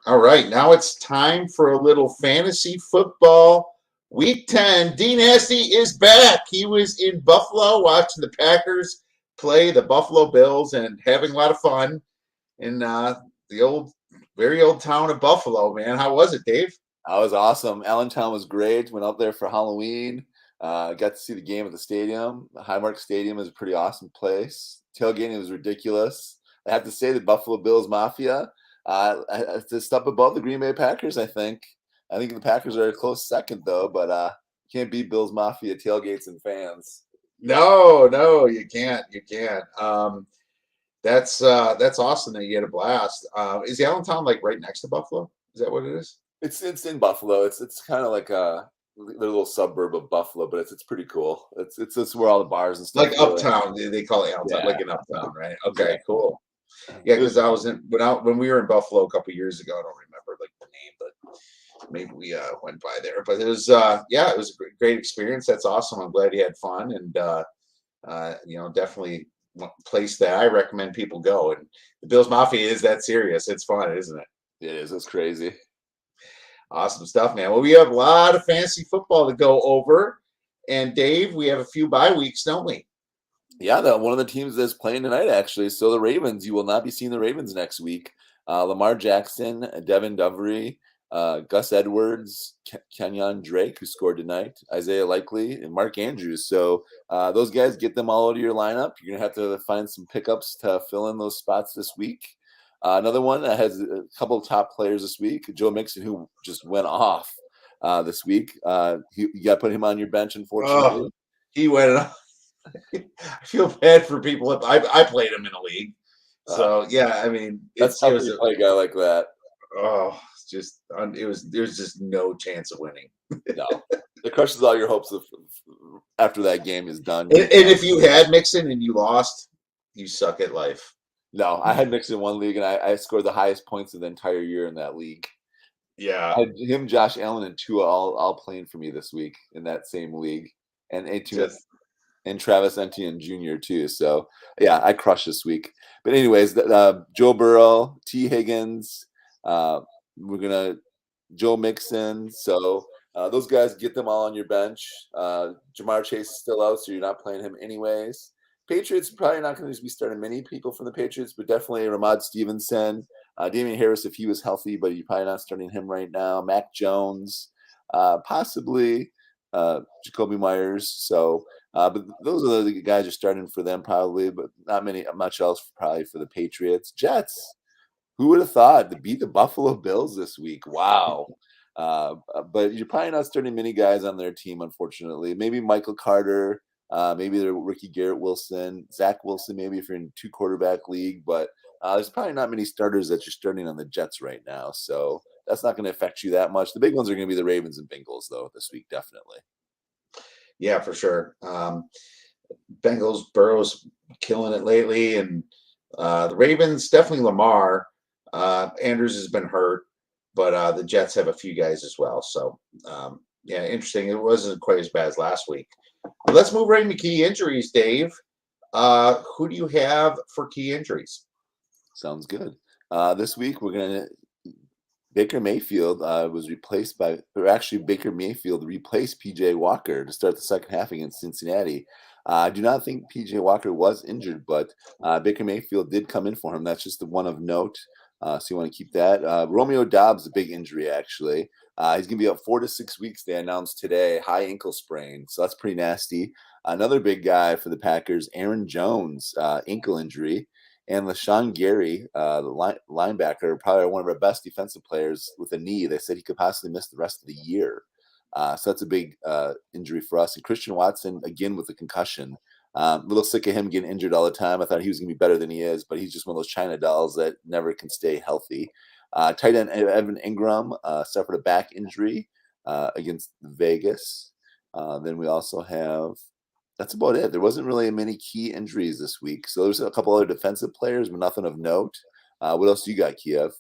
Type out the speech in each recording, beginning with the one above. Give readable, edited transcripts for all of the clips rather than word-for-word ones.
All right, now it's time for a little fantasy football. Week 10, D Nasty is back. He was in Buffalo watching the Packers play the Buffalo Bills and having a lot of fun in the very old town of Buffalo, man. How was it, Dave? That was awesome. Allentown was great. Went out there for Halloween. Got to see the game at the stadium. Highmark Stadium is a pretty awesome place. Tailgating was ridiculous. I have to say the Buffalo Bills Mafia just up above the Green Bay Packers, I think. I think the Packers are a close second, though, but you can't beat Bills Mafia tailgates and fans. No, you can't. You can't. That's awesome that you had a blast. Is Allentown like right next to Buffalo? Is that what it is? It's in Buffalo. It's kind of like a little suburb of Buffalo, but it's pretty cool. It's where all the bars and stuff. Like uptown, they call it Allentown, Yeah, like an uptown, right? Okay, yeah. cool. Yeah, because I was when we were in Buffalo a couple years ago. I don't remember like the name, but maybe we went by there. But it was it was a great experience. That's awesome. I'm glad you had fun, and definitely one place that I recommend people go. And the Bills Mafia is that serious. It's fun, isn't it? It is. It's crazy. Awesome stuff, man. Well, we have a lot of fantasy football to go over, and Dave, we have a few bye weeks, don't we? Yeah, one of the teams that's playing tonight, actually. So the Ravens, you will not be seeing the Ravens next week. Lamar Jackson, Devin Duvry, Gus Edwards, Kenyon Drake, who scored tonight, Isaiah Likely, and Mark Andrews. So those guys, get them all out of your lineup. You're going to have to find some pickups to fill in those spots this week. Another one that has a couple of top players this week, Joe Mixon, who just went off this week. You got to put him on your bench, unfortunately. Oh, he went off. I feel bad for people. I played him in a league, so yeah. I mean, that's how you play a guy like that. Oh, there's just no chance of winning. No, it crushes all your hopes after that game is done. And if you had Mixon and you lost, you suck at life. No, I had Mixon in one league, and I scored the highest points of the entire year in that league. Yeah, I had him, Josh Allen, and Tua all playing for me this week in that same league, and and Travis Etienne Jr. too. So yeah, I crushed this week. But anyways, Joe Burrow, T. Higgins, Joe Mixon. So those guys, get them all on your bench. Jamar Chase is still out, so you're not playing him anyways. Patriots, probably not going to be starting many people from the Patriots, but definitely Ramad Stevenson, Damian Harris if he was healthy, but you're probably not starting him right now. Mac Jones, possibly Jacoby Myers. So. But those are the guys you're starting for them probably, but not much else probably for the Patriots. Jets, who would have thought to beat the Buffalo Bills this week? Wow. But you're probably not starting many guys on their team, unfortunately. Maybe Michael Carter, maybe the Ricky Garrett Wilson, Zach Wilson, maybe if you're in a 2-quarterback league. But there's probably not many starters that you're starting on the Jets right now. So that's not going to affect you that much. The big ones are going to be the Ravens and Bengals, though, this week, definitely. Yeah, for sure. Bengals, Burrow's killing it lately, and the Ravens, definitely Lamar. Andrews has been hurt, but the Jets have a few guys as well. So, yeah, interesting. It wasn't quite as bad as last week. But let's move right into key injuries, Dave. Who do you have for key injuries? Sounds good. This week, we're going to Baker Mayfield was replaced by, or actually Baker Mayfield replaced P.J. Walker to start the second half against Cincinnati. I do not think P.J. Walker was injured, but Baker Mayfield did come in for him. That's just the one of note. So you want to keep that. Romeo Doubs, a big injury, actually. He's going to be out 4 to 6 weeks, they announced today, high ankle sprain. So that's pretty nasty. Another big guy for the Packers, Aaron Jones, ankle injury. And LaShawn Gary, the linebacker, probably one of our best defensive players with a knee. They said he could possibly miss the rest of the year. So that's a big injury for us. And Christian Watson, again, with a concussion. A little sick of him getting injured all the time. I thought he was going to be better than he is, but he's just one of those China dolls that never can stay healthy. Tight end Evan Ingram suffered a back injury against Vegas. Then we also have... That's about it. There wasn't really many key injuries this week. So there's a couple other defensive players, but nothing of note. What else you got, Kiev?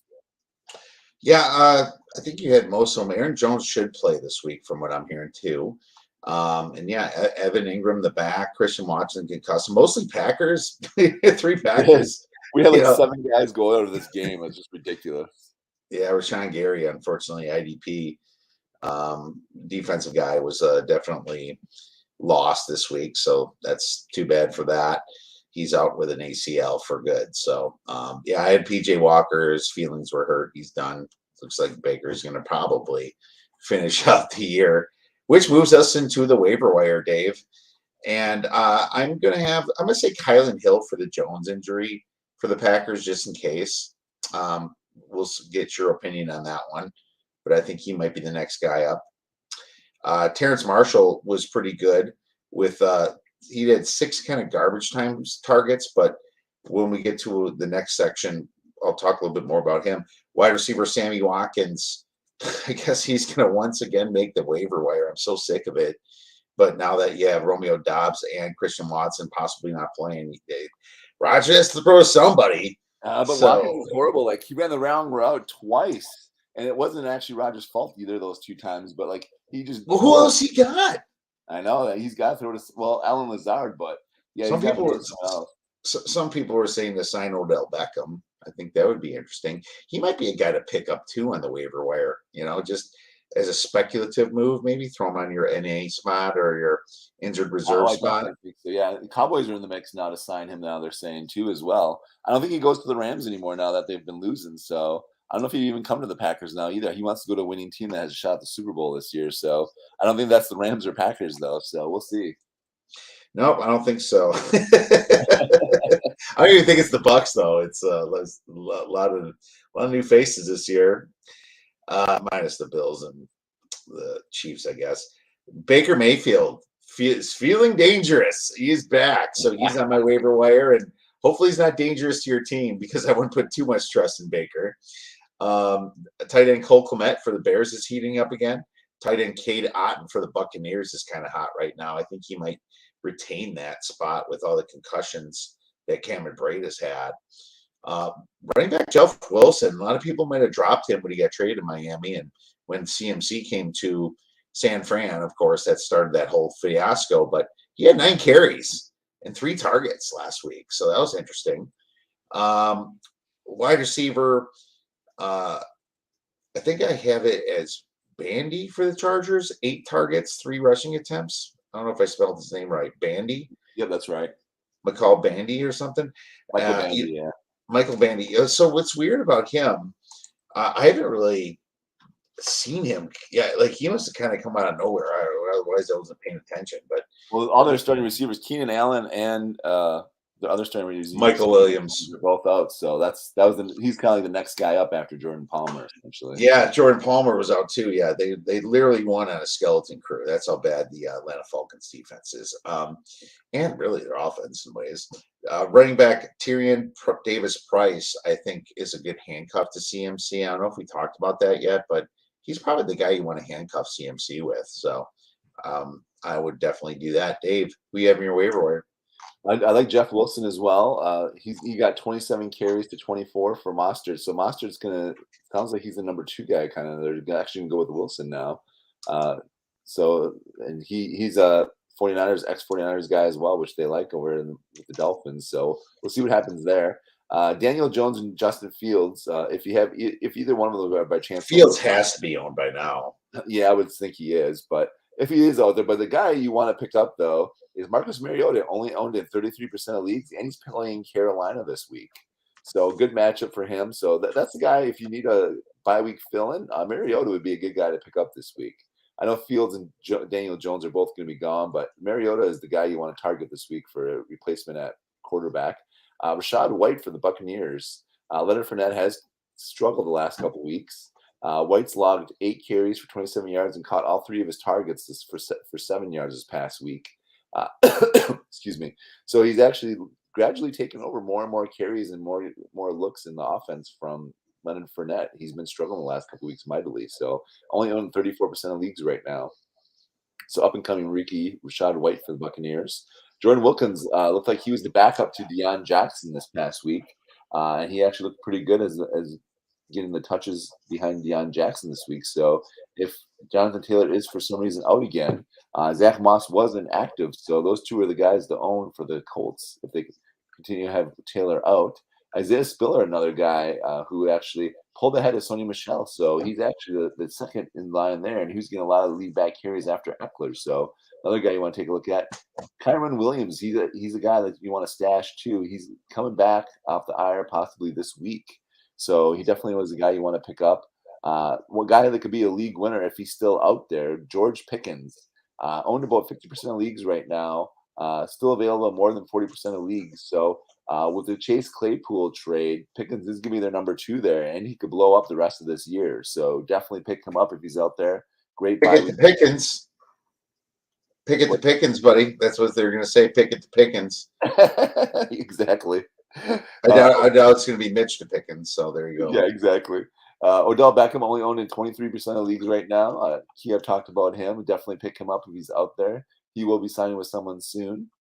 Yeah, I think you had most of them. Aaron Jones should play this week from what I'm hearing too. And yeah, Evan Ingram, the back, Christian Watson, concussed. Mostly Packers, 3 Packers. We had like 7 guys go out of this game. It's just ridiculous. Yeah, Rashawn Gary, unfortunately, IDP defensive guy was definitely lost this week, so that's too bad for that. He's out with an ACL for good. So yeah, I had PJ Walker. His feelings were hurt. He's done. Looks like Baker's going to probably finish out the year, which moves us into the waiver wire, Dave. And I'm going to say Kylan Hill for the Jones injury for the Packers, just in case. We'll get your opinion on that one, but I think he might be the next guy up. Terrence Marshall was pretty good with he had 6 kind of garbage time targets, but when we get to the next section, I'll talk a little bit more about him. Wide receiver Sammy Watkins, I guess he's going to once again make the waiver wire. I'm so sick of it. But now that you have Romeo Dobbs and Christian Watson possibly not playing, Roger has to throw to somebody. But Watkins was horrible. Like, he ran the wrong route twice, and it wasn't actually Rodgers' fault either those 2 times. But like, he just who else he got? I know that he's got to throw to Alan Lazard, but yeah, some people were saying to sign Odell Beckham. I think that would be interesting. He might be a guy to pick up too on the waiver wire. Just as a speculative move, maybe throw him on your NA spot or your injured reserve spot. So. Yeah, the Cowboys are in the mix now to sign him now, they're saying too as well. I don't think he goes to the Rams anymore now that they've been losing. So I don't know if he'd even come to the Packers now either. He wants to go to a winning team that has a shot at the Super Bowl this year. So I don't think that's the Rams or Packers though. So we'll see. Nope, I don't think so. I don't even think it's the Bucks though. It's a lot of new faces this year. Minus the Bills and the Chiefs, I guess. Baker Mayfield is feeling dangerous. He's back, so he's on my waiver wire, and hopefully he's not dangerous to your team because I wouldn't put too much trust in Baker. Tight end Cole Kmet for the Bears is heating up again. Tight end Cade Otton for the Buccaneers is kind of hot right now. I think he might retain that spot with all the concussions that Cameron Brate has had. Running back Jeff Wilson, a lot of people might have dropped him when he got traded to Miami, and when CMC came to San Fran, of course, that started that whole fiasco. But he had 9 carries and 3 targets last week, so that was interesting. Wide receiver, I think I have it as Bandy for the Chargers, 8 targets, 3 rushing attempts. I don't know if I spelled his name right. Bandy? Yeah, that's right. McCall Bandy or something. Michael Bandy, yeah. Michael Bandy. So what's weird about him, I haven't really seen him. Yeah, like he must have kind of come out of nowhere. Otherwise, I wasn't paying attention. But all their starting receivers, Keenan Allen and the other starting receivers, Michael Williams, are both out. So he's kind of like the next guy up after Jordan Palmer, essentially. Yeah, Jordan Palmer was out too. Yeah, they literally won on a skeleton crew. That's how bad the Atlanta Falcons defense is, and really their offense in ways. Running back Tyrion Davis Price, I think, is a good handcuff to CMC. I don't know if we talked about that yet, but he's probably the guy you want to handcuff CMC with. So I would definitely do that. Dave, who you have in your waiver wire? I like Jeff Wilson as well. He got 27 carries to 24 for Mostert. So Mostert's sounds like he's the number 2 guy kind of. They're actually going to go with Wilson now. And he's a 49ers, ex-49ers guy as well, which they like over with the Dolphins. So we'll see what happens there. Daniel Jones and Justin Fields, if either one of them are by chance. Fields has to be owned by now. Yeah, I would think he is. But if he is out there, but the guy you want to pick up, though, is Marcus Mariota, only owned in 33% of leagues, and he's playing Carolina this week. So good matchup for him. So that's the guy, if you need a bye-week fill-in, Mariota would be a good guy to pick up this week. I know Fields and Daniel Jones are both going to be gone, but Mariota is the guy you want to target this week for a replacement at quarterback. Rachaad White for the Buccaneers. Leonard Fournette has struggled the last couple weeks. White's logged 8 carries for 27 yards and caught all 3 of his targets for 7 yards this past week. Excuse me. So he's actually gradually taken over more and more carries and more looks in the offense from Leonard Fournette. He's been struggling the last couple weeks mightily. So only owned 34% of leagues right now. So up and coming rookie Rachaad White for the Buccaneers. Jordan Wilkins looked like he was the backup to Deion Jackson this past week, and he actually looked pretty good as getting the touches behind Deion Jackson this week. So if Jonathan Taylor is for some reason out again, Zach Moss wasn't active. So those 2 are the guys to own for the Colts if they continue to have Taylor out. Isaiah Spiller, another guy who actually pulled ahead of Sonny Michel. So he's actually the second in line there, and he's getting a lot of lead back carries after Eckler. So another guy you want to take a look at. Kyron Williams, he's a guy that you want to stash too. He's coming back off the IR possibly this week. So he definitely was a guy you want to pick up. One guy that could be a league winner if he's still out there, George Pickens, owned about 50% of leagues right now, still available in more than 40% of leagues. So with the Chase Claypool trade, Pickens is going to be their number 2 there, and he could blow up the rest of this year. So definitely pick him up if he's out there. Great Pick bye it to week. Pickens. Pick it to Pickens, buddy. That's what they're going to say. Pick it to Pickens. Exactly. I doubt it's going to be Mitch to Pickens. So there you go. Yeah, exactly. Odell Beckham only owned in 23% of leagues right now. I've talked about him. Definitely pick him up if he's out there. He will be signing with someone soon.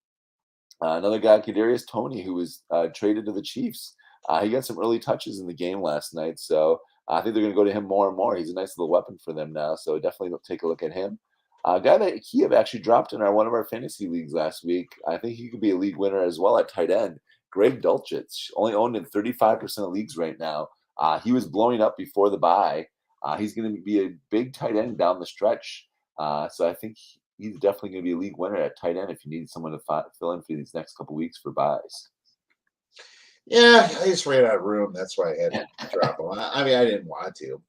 Another guy, Kadarius Toney, who was traded to the Chiefs. He got some early touches in the game last night, so I think they're going to go to him more and more. He's a nice little weapon for them now, so definitely take a look at him. A guy that Kiev actually dropped in one of our fantasy leagues last week. I think he could be a league winner as well at tight end. Greg Dulcich, only owned in 35% of leagues right now. He was blowing up before the bye. He's going to be a big tight end down the stretch. So I think he's definitely going to be a league winner at tight end if you need someone to fill in for these next couple weeks for buys. Yeah, I just ran out of room. That's why I had to drop him. I mean, I didn't want to.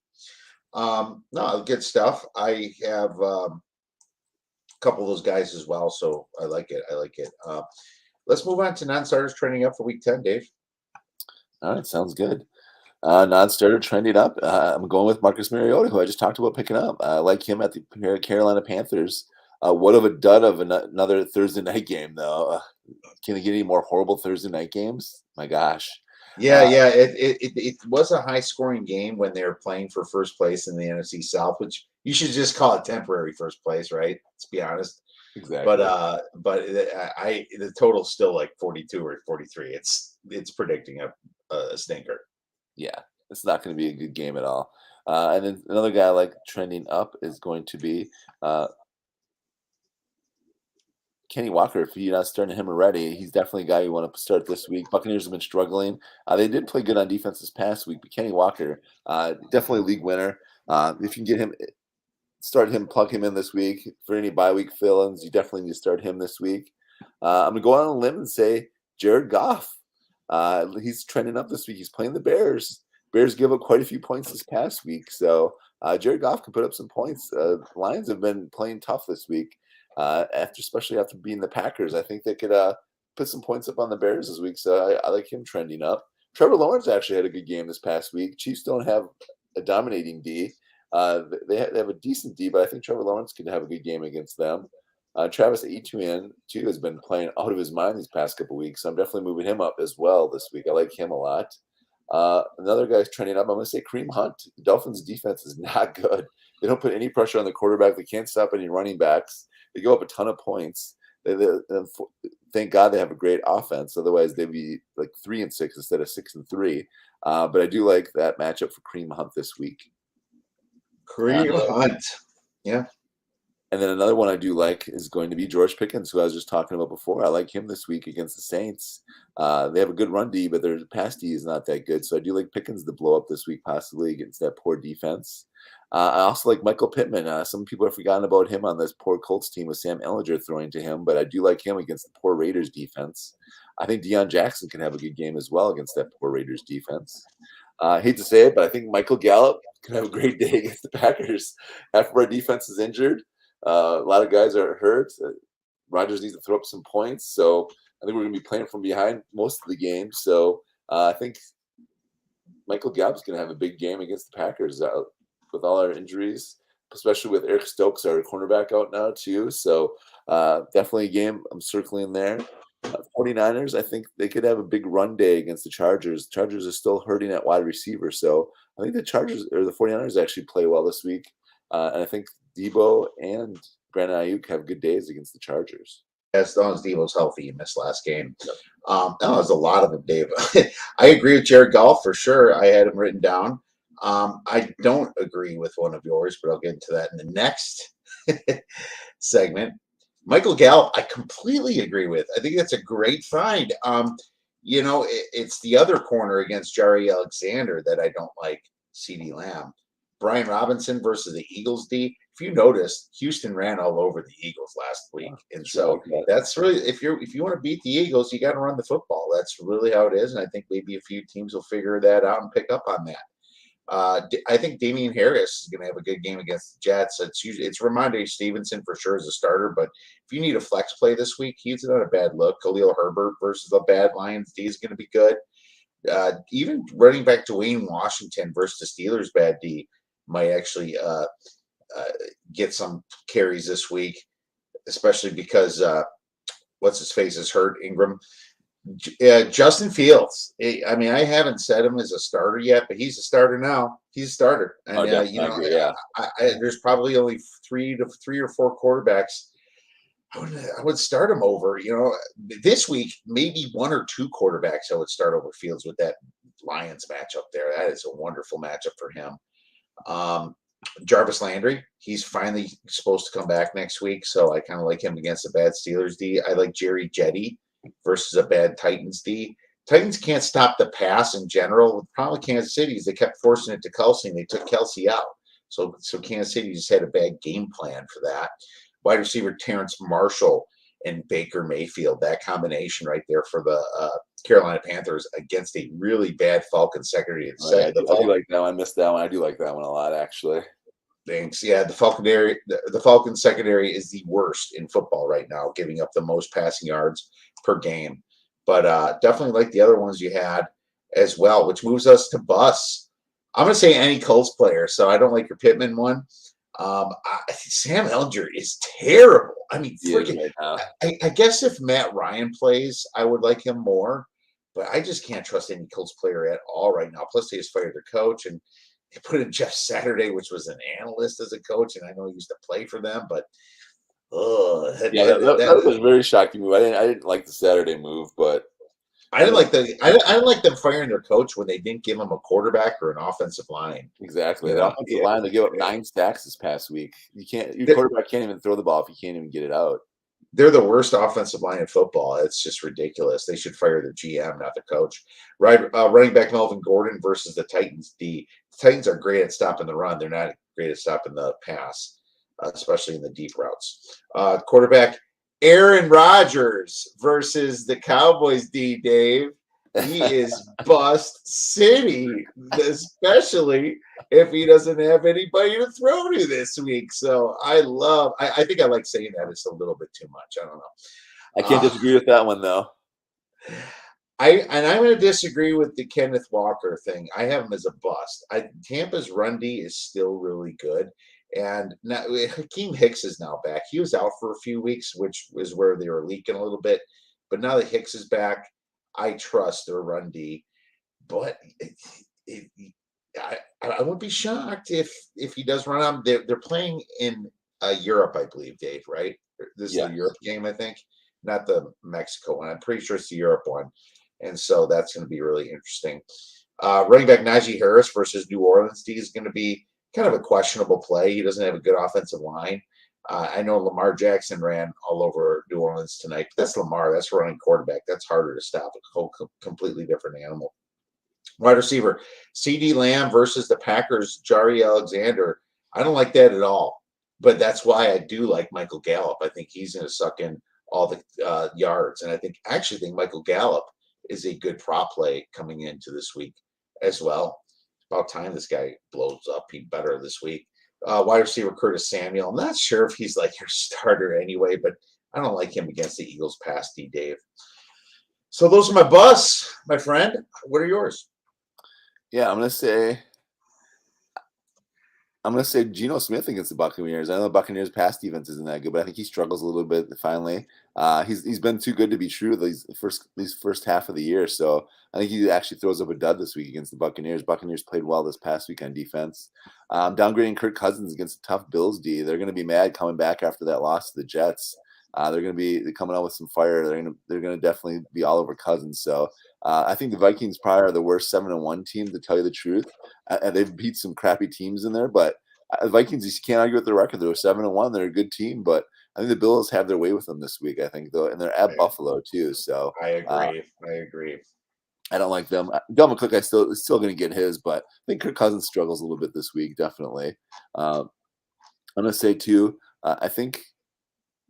No, good stuff. I have a couple of those guys as well, so I like it. Let's move on to non-starters trending up for week 10, Dave. All right, sounds good. Non-starter trending up. I'm going with Marcus Mariota, who I just talked about picking up. I like him at the Carolina Panthers. What of a dud of another Thursday night game, though. Can they get any more horrible Thursday night games? My gosh. Yeah. It was a high-scoring game when they were playing for first place in the NFC South, which you should just call it temporary first place, right? Let's be honest. Exactly. But the total's still like 42 or 43. It's predicting a stinker. Yeah, it's not going to be a good game at all. And then another guy I like trending up is going to be Kenny Walker. If you're not starting him already, he's definitely a guy you want to start this week. Buccaneers have been struggling. They did play good on defense this past week, but Kenny Walker, definitely a league winner. If you can get him, start him, plug him in this week. For any bye week fill-ins, you definitely need to start him this week. I'm going to go on a limb and say Jared Goff. He's trending up this week. He's playing the Bears. Bears give up quite a few points this past week, so Jared Goff can put up some points. Lions have been playing tough this week, especially after beating the Packers. I think they could put some points up on the Bears this week, so I like him trending up. Trevor Lawrence actually had a good game this past week. Chiefs don't have a dominating D. They have a decent D, but I think Trevor Lawrence could have a good game against them. Travis Etienne, too, has been playing out of his mind these past couple weeks, so I'm definitely moving him up as well this week. I like him a lot. Another guy's trending up. I'm going to say Kareem Hunt. The Dolphins' defense is not good. They don't put any pressure on the quarterback. They can't stop any running backs. They give up a ton of points. Thank God they have a great offense. Otherwise, they'd be like 3-6 instead of 6-3. But I do like that matchup for Kareem Hunt this week. Kareem Hunt. Yeah. And then another one I do like is going to be George Pickens, who I was just talking about before. I like him this week against the Saints. They have a good run D, but their pass D is not that good. So I do like Pickens to blow up this week, possibly against that poor defense. I also like Michael Pittman. Some people have forgotten about him on this poor Colts team with Sam Ellinger throwing to him, but I do like him against the poor Raiders defense. I think Deion Jackson can have a good game as well against that poor Raiders defense. I hate to say it, but I think Michael Gallup can have a great day against the Packers after our defense is injured. A lot of guys are hurt. Rodgers needs to throw up some points, so I think we're going to be playing from behind most of the game. So I think Michael Gallup's going to have a big game against the Packers with all our injuries, especially with Eric Stokes, our cornerback, out now too. So definitely a game I'm circling there. 49ers, I think they could have a big run day against the Chargers. The Chargers are still hurting at wide receiver, so I think the 49ers actually play well this week. And I think Debo and Brandon Ayuk have good days against the Chargers. As long as Debo's healthy, he missed last game. That was a lot of them, Dave. I agree with Jared Goff for sure. I had him written down. I don't agree with one of yours, but I'll get into that in the next segment. Michael Gallup, I completely agree with. I think that's a great find. it's the other corner against Jari Alexander that I don't like. CeeDee Lamb, Brian Robinson versus the Eagles D. If you noticed, Houston ran all over the Eagles last week, and so that's really if you want to beat the Eagles, you got to run the football. That's really how it is, and I think maybe a few teams will figure that out and pick up on that. I think Damian Harris is going to have a good game against the Jets. It's Ramondre Stevenson for sure as a starter, but if you need a flex play this week, he's not a bad look. Khalil Herbert versus a bad Lions D is going to be good. Even running back Dwayne Washington versus the Steelers bad D might actually get some carries this week, especially because what's his face is hurt, Ingram. Justin Fields. I mean, I haven't set him as a starter yet, but he's a starter now. He's a starter, and there's probably only three or four quarterbacks I would start him over. This week maybe one or two quarterbacks I would start over Fields with that Lions matchup there. That is a wonderful matchup for him. Jarvis Landry, he's finally supposed to come back next week, so I kind of like him against a bad Steelers D. I like Jerry Jeudy versus a bad Titans D. Titans can't stop the pass in general. The problem with Kansas City is they kept forcing it to Kelsey, and they took Kelsey out. So Kansas City just had a bad game plan for that. Wide receiver Terrence Marshall and Baker Mayfield, that combination right there for the Carolina Panthers against a really bad Falcons secondary. I do like that one. I missed that one. I do like that one a lot, actually. Thanks. Yeah, the Falcons secondary is the worst in football right now, giving up the most passing yards per game. But definitely like the other ones you had as well, which moves us to bus. I'm going to say any Colts player, so I don't like your Pittman one. Sam Ellinger is terrible. I mean, freaking, I guess if Matt Ryan plays, I would like him more, but I just can't trust any Colts player at all right now. Plus, they just fired their coach, and they put in Jeff Saturday, which was an analyst as a coach, and I know he used to play for them, but that was a very shocking move. I didn't like the Saturday move, but I didn't like them firing their coach when they didn't give him a quarterback or an offensive line. Exactly. The offensive line, they gave up 9 sacks this past week. Your quarterback can't even throw the ball if you can't even get it out. They're the worst offensive line in football. It's just ridiculous. They should fire the GM, not the coach. Running back Melvin Gordon versus the Titans D. The Titans are great at stopping the run. They're not great at stopping the pass, especially in the deep routes. Quarterback Aaron Rodgers versus the Cowboys D, Dave. He is bust city, especially if he doesn't have anybody to throw to this week. So I think I like saying that it's a little bit too much. I don't know. I can't disagree with that one, though. I'm going to disagree with the Kenneth Walker thing. I have him as a bust. Tampa's run D is still really good. And now Hakeem Hicks is now back. He was out for a few weeks, which is where they were leaking a little bit. But now that Hicks is back, I trust their run D. But I wouldn't be shocked if he does run on. They're playing in Europe, I believe, Dave, right? This is a Europe game, I think, not the Mexico one. I'm pretty sure it's the Europe one. And so that's going to be really interesting. Running back Najee Harris versus New Orleans D is going to be kind of a questionable play. He doesn't have a good offensive line. I know Lamar Jackson ran all over New Orleans tonight, but that's Lamar. That's a running quarterback. That's harder to stop. A whole completely different animal. Wide receiver, CeeDee Lamb versus the Packers, Jari Alexander. I don't like that at all, but that's why I do like Michael Gallup. I think he's going to suck in all the yards, and I actually think Michael Gallup is a good prop play coming into this week as well. About time this guy blows up. He better this week. Wide receiver Curtis Samuel. I'm not sure if he's like your starter anyway, but I don't like him against the Eagles pass D, Dave. So those are my busts, my friend. What are yours? Yeah, I'm gonna say Geno Smith against the Buccaneers. I know the Buccaneers' pass defense isn't that good, but I think he struggles a little bit finally. He's been too good to be true these first half of the year. So I think he actually throws up a dud this week against the Buccaneers. Buccaneers played well this past week on defense. Downgrading Kirk Cousins against a tough Bills D. They're going to be mad coming back after that loss to the Jets. They're going to be coming out with some fire. They're going to definitely be all over Cousins. So I think the Vikings probably are the worst 7-1 team, to tell you the truth. They've beat some crappy teams in there, but the Vikings, you can't argue with their record. They're 7-1. They're a good team, but I think the Bills have their way with them this week. I think though, and they're at Buffalo too. So I agree. I agree. I don't like them. Delvin Cook, I still going to get his, but I think Kirk Cousins struggles a little bit this week. Definitely. I'm going to say too. I think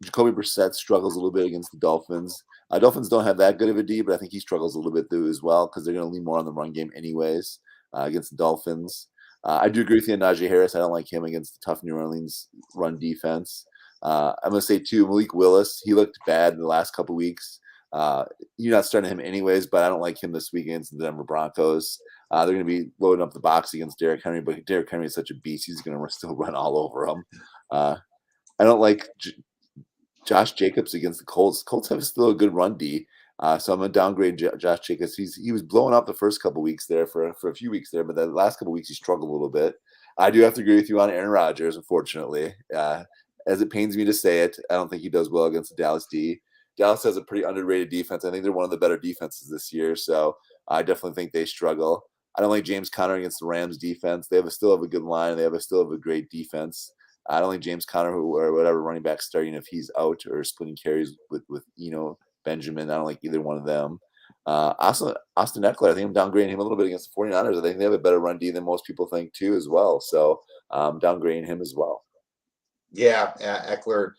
Jacoby Brissett struggles a little bit against the Dolphins. Dolphins don't have that good of a D, but I think he struggles a little bit too as well because they're going to lean more on the run game anyways against the Dolphins. I do agree with you on Najee Harris. I don't like him against the tough New Orleans run defense. I'm going to say too, Malik Willis. He looked bad in the last couple weeks. You're not starting him anyways, but I don't like him this week against the Denver Broncos. They're going to be loading up the box against Derrick Henry, but Derrick Henry is such a beast. He's going to still run all over him. I don't like Josh Jacobs against the Colts. Colts have still a good run D. So I'm going to downgrade Josh Jacobs. He was blowing up the first couple weeks there for a few weeks there, but the last couple weeks he struggled a little bit. I do have to agree with you on Aaron Rodgers, unfortunately. As it pains me to say it, I don't think he does well against the Dallas D. Dallas has a pretty underrated defense. I think they're one of the better defenses this year, so I definitely think they struggle. I don't like James Conner against the Rams defense. They still have a good line. They still have a great defense. I don't think James Conner or whatever running back starting if he's out or splitting carries with Benjamin. I don't like either one of them. Austin Eckler, I think I'm downgrading him a little bit against the 49ers. I think they have a better run D than most people think too as well. So I'm downgrading him as well. Yeah, Eckler,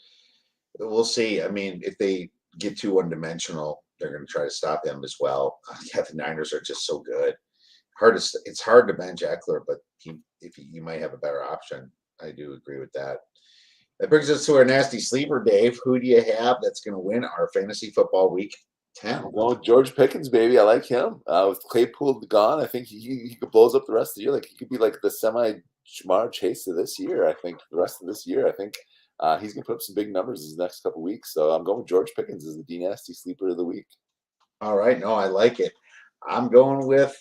we'll see. I mean, if they get too one-dimensional, they're going to try to stop them as well. Yeah, the Niners are just so good. It's hard to bench Eckler, but you might have a better option. I do agree with that. That brings us to our nasty sleeper, Dave. Who do you have that's going to win our fantasy football week 10? Well, George Pickens, baby, I like him. With Claypool gone, I think he could blows up the rest of the year. Like he could be like the semi-Jamar Chase of this year. I think the rest of this year, I think he's going to put up some big numbers these next couple weeks. So I'm going with George Pickens as the D nasty sleeper of the week. All right, no, I like it. I'm going with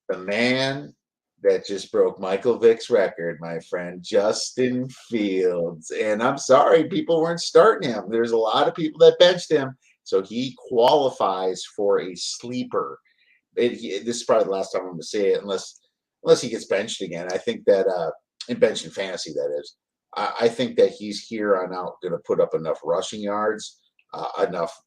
the man that just broke Michael Vick's record, my friend, Justin Fields. And I'm sorry, people weren't starting him. There's a lot of people that benched him. So he qualifies for a sleeper. This is probably the last time I'm going to say it, unless he gets benched again. I think that in bench in fantasy, that is. I think that he's here on out going to put up enough rushing yards, enough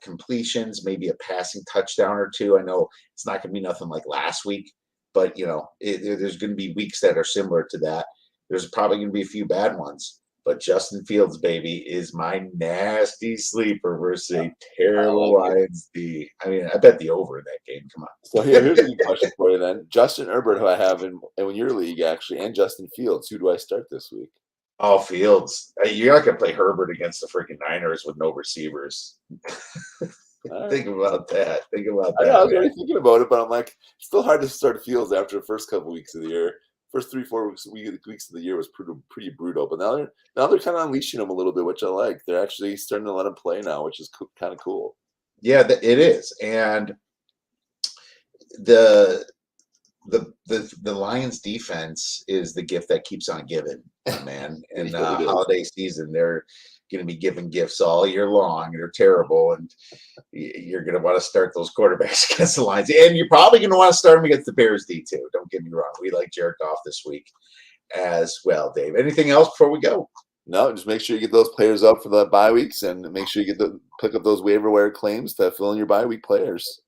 completions, maybe a passing touchdown or two. I know it's not going to be nothing like last week, but there's going to be weeks that are similar to that. There's probably going to be a few bad ones, but Justin Fields, baby, is my nasty sleeper versus a terrible Lions D. I mean, I bet the over in that game. Come on. So here's a good question for you then. Justin Herbert, who I have in your league actually, and Justin Fields. Who do I start this week? Oh, Fields. You're not going to play Herbert against the freaking Niners with no receivers. Think about that. I was already thinking about it, but I'm like, it's still hard to start Fields after the first couple weeks of the year. First 3-4 weeks of the year was pretty brutal, but now they're kind of unleashing him a little bit, which I like. They're actually starting to let him play now, which is kind of cool. Yeah, it is, and the Lions defense is the gift that keeps on giving, man. And holiday season, they're going to be giving gifts all year long. They're terrible, and you're going to want to start those quarterbacks against the Lions, and you're probably going to want to start them against the Bears D too. Don't get me wrong. We like Jared Goff this week as well, Dave. Anything else before we go? No, just make sure you get those players up for the bye weeks, and make sure you pick up those waiver wire claims to fill in your bye week players.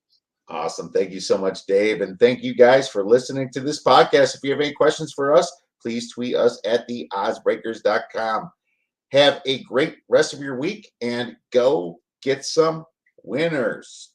Awesome. Thank you so much, Dave. And thank you guys for listening to this podcast. If you have any questions for us, please tweet us at theoddsbreakers.com. Have a great rest of your week and go get some winners.